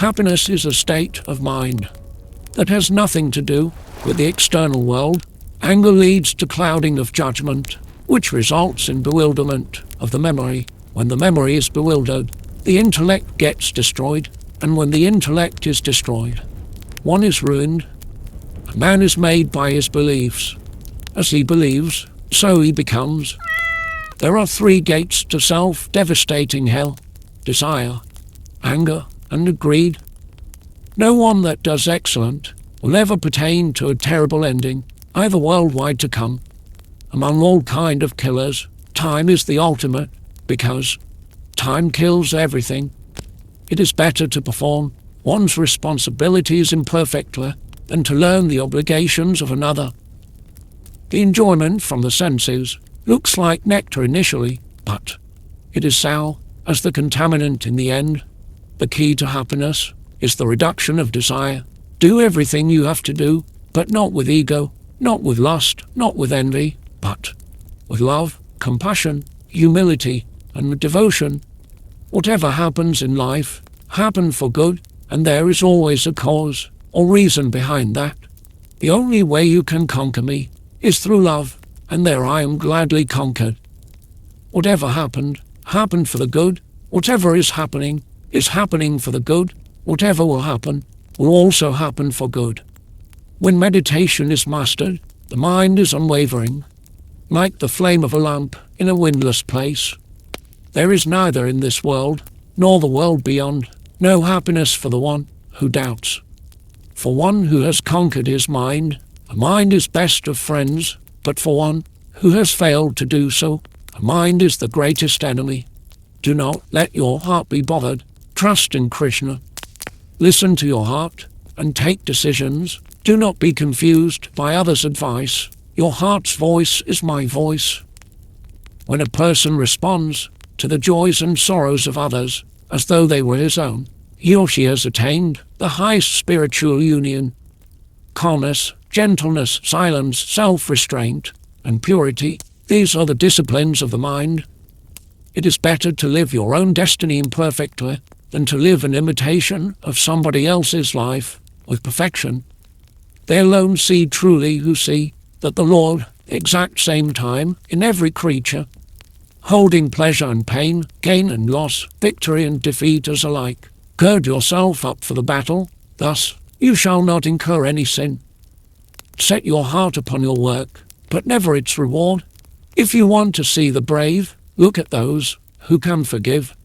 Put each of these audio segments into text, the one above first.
Happiness is a state of mind that has nothing to do with the external world. Anger leads to clouding of judgment, which results in bewilderment of the memory. When the memory is bewildered, the intellect gets destroyed, and when the intellect is destroyed, one is ruined. A man is made by his beliefs. As he believes, so he becomes. There are 3 gates to self-devastating hell: desire, anger, and greed. No one that does excellent will ever pertain to a terrible ending, either worldwide to come. Among all kind of killers, time is the ultimate, because time kills everything. It is better to perform one's responsibilities imperfectly than to learn the obligations of another. The enjoyment from the senses looks like nectar initially, but it is sour as the contaminant in the end. The key to happiness is the reduction of desire. Do everything you have to do, but not with ego, not with lust, not with envy, but with love, compassion, humility, and devotion. Whatever happens in life, happen for good, and there is always a cause or reason behind that. The only way you can conquer me is through love, and there I am gladly conquered. Whatever happened for the good. Whatever is happening for the good. Whatever will happen will also happen for good. When meditation is mastered, the mind is unwavering, like the flame of a lamp in a windless place. There is neither in this world nor the world beyond no happiness for the one who doubts. For one who has conquered his mind, a mind is best of friends, but for one who has failed to do so, a mind is the greatest enemy. Do not let your heart be bothered. Trust in Krishna. Listen to your heart and take decisions. Do not be confused by others' advice. Your heart's voice is my voice. When a person responds to the joys and sorrows of others as though they were his own, he or she has attained the highest spiritual union. Calmness, gentleness, silence, self-restraint, and purity, these are the disciplines of the mind. It is better to live your own destiny imperfectly than to live an imitation of somebody else's life with perfection. They alone see truly who see that the Lord exact same time in every creature, holding pleasure and pain, gain and loss, victory and defeat as alike. Gird yourself up for the battle, thus you shall not incur any sin. Set your heart upon your work, but never its reward. If you want to see the brave, look at those who can forgive.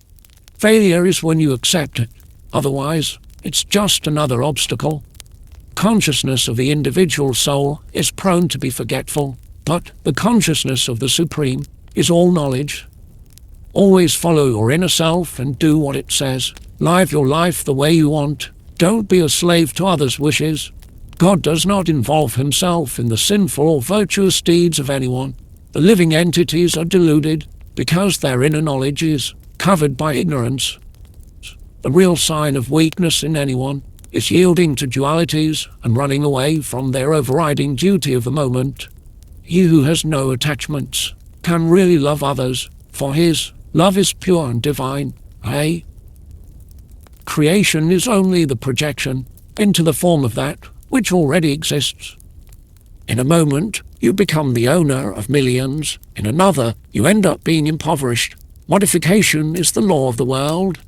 Failure is when you accept it, otherwise it's just another obstacle. Consciousness of the individual soul is prone to be forgetful, but the consciousness of the Supreme is all knowledge. Always follow your inner self and do what it says. Live your life the way you want. Don't be a slave to others' wishes. God does not involve himself in the sinful or virtuous deeds of anyone. The living entities are deluded because their inner knowledge is covered by ignorance. The real sign of weakness in anyone is yielding to dualities and running away from their overriding duty of the moment. He who has no attachments can really love others, for his love is pure and divine. Creation is only the projection into the form of that which already exists. In a moment, you become the owner of millions. In another, you end up being impoverished. Modification is the law of the world.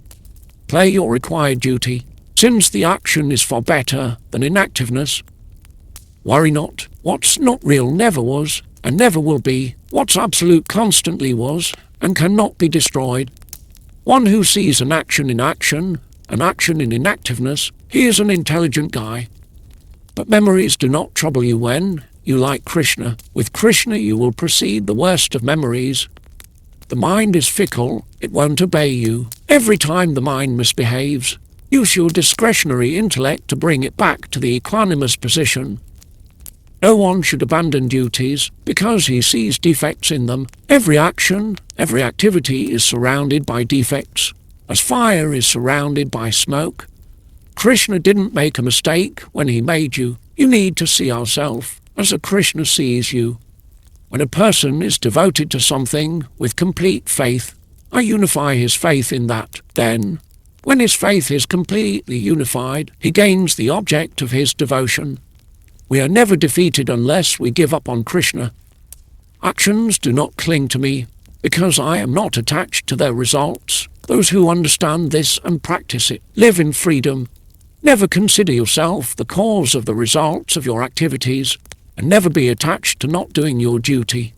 Play your required duty, since the action is far better than inactiveness. Worry not. What's not real never was, and never will be. What's absolute constantly was, and cannot be destroyed. One who sees an action in action, an action in inactiveness, he is an intelligent guy. But memories do not trouble you when you like Krishna. With Krishna you will proceed the worst of memories. The mind is fickle, it won't obey you. Every time the mind misbehaves, use your discretionary intellect to bring it back to the equanimous position. No one should abandon duties because he sees defects in them. Every action, every activity is surrounded by defects, as fire is surrounded by smoke. Krishna didn't make a mistake when he made you. You need to see yourself as a Krishna sees you. When a person is devoted to something with complete faith, I unify his faith in that. Then When his faith is completely unified, he gains the object of his devotion. We are never defeated unless we give up on Krishna. Actions do not cling to me, because I am not attached to their results. Those who understand this and practice it live in freedom. Never consider yourself the cause of the results of your activities, and never be attached to not doing your duty.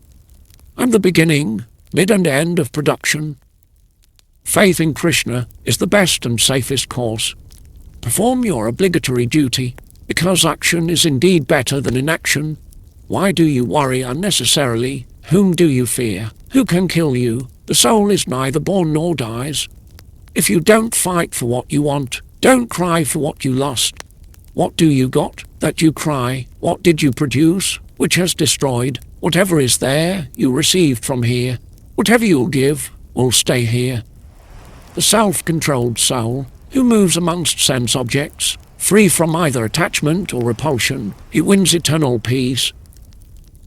I'm the beginning, mid and end of production. Faith in Krishna is the best and safest course. Perform your obligatory duty, because action is indeed better than inaction. Why do you worry unnecessarily? Whom do you fear? Who can kill you? The soul is neither born nor dies. If you don't fight for what you want, don't cry for what you lost. What do you got, that you cry? What did you produce, which has destroyed? Whatever is there, you received from here. Whatever you'll give, will stay here. The self-controlled soul, who moves amongst sense objects, free from either attachment or repulsion, he wins eternal peace.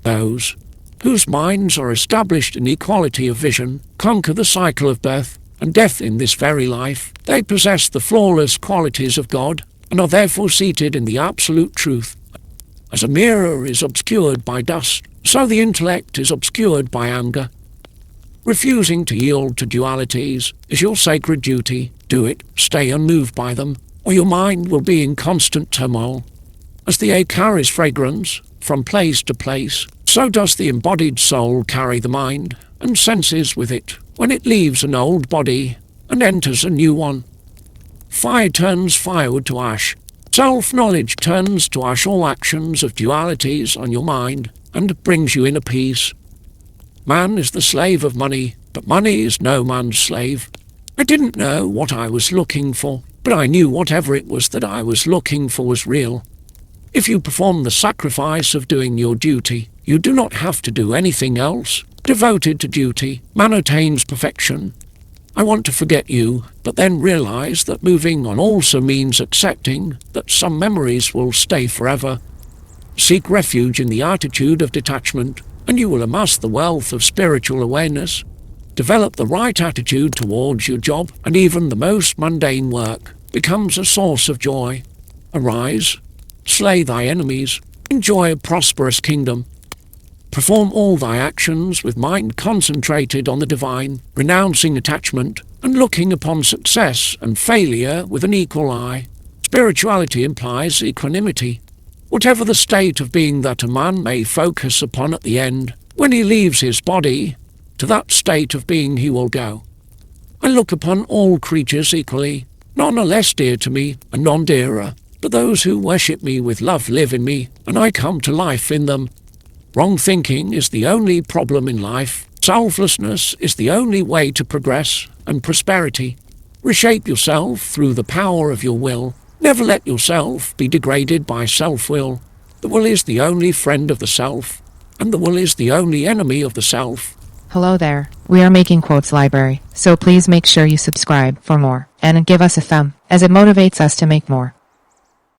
Those whose minds are established in equality of vision conquer the cycle of birth and death in this very life. They possess the flawless qualities of God and are therefore seated in the absolute truth. As a mirror is obscured by dust, so the intellect is obscured by anger. Refusing to yield to dualities is your sacred duty. Do it, stay unmoved by them, or your mind will be in constant turmoil. As the air carries fragrance from place to place, so does the embodied soul carry the mind and senses with it when it leaves an old body and enters a new one. Fire turns firewood to ash. Self-knowledge turns to ash all actions of dualities on your mind and brings you inner peace. Man is the slave of money, but money is no man's slave. I didn't know what I was looking for, but I knew whatever it was that I was looking for was real. If you perform the sacrifice of doing your duty, you do not have to do anything else. Devoted to duty, man attains perfection. I want to forget you, but then realize that moving on also means accepting that some memories will stay forever. Seek refuge in the attitude of detachment, and you will amass the wealth of spiritual awareness. Develop the right attitude towards your job, and even the most mundane work becomes a source of joy. Arise, slay thy enemies, enjoy a prosperous kingdom. Perform all thy actions with mind concentrated on the divine, renouncing attachment, and looking upon success and failure with an equal eye. Spirituality implies equanimity. Whatever the state of being that a man may focus upon at the end, when he leaves his body, to that state of being he will go. I look upon all creatures equally. None are less dear to me, and none dearer, but those who worship me with love live in me, and I come to life in them. Wrong thinking is the only problem in life. Selflessness is the only way to progress and prosperity. Reshape yourself through the power of your will. Never let yourself be degraded by self-will. The will is the only friend of the self, and the will is the only enemy of the self. Hello there. We are making Quotes Library, so please make sure you subscribe for more, and give us a thumb, as it motivates us to make more.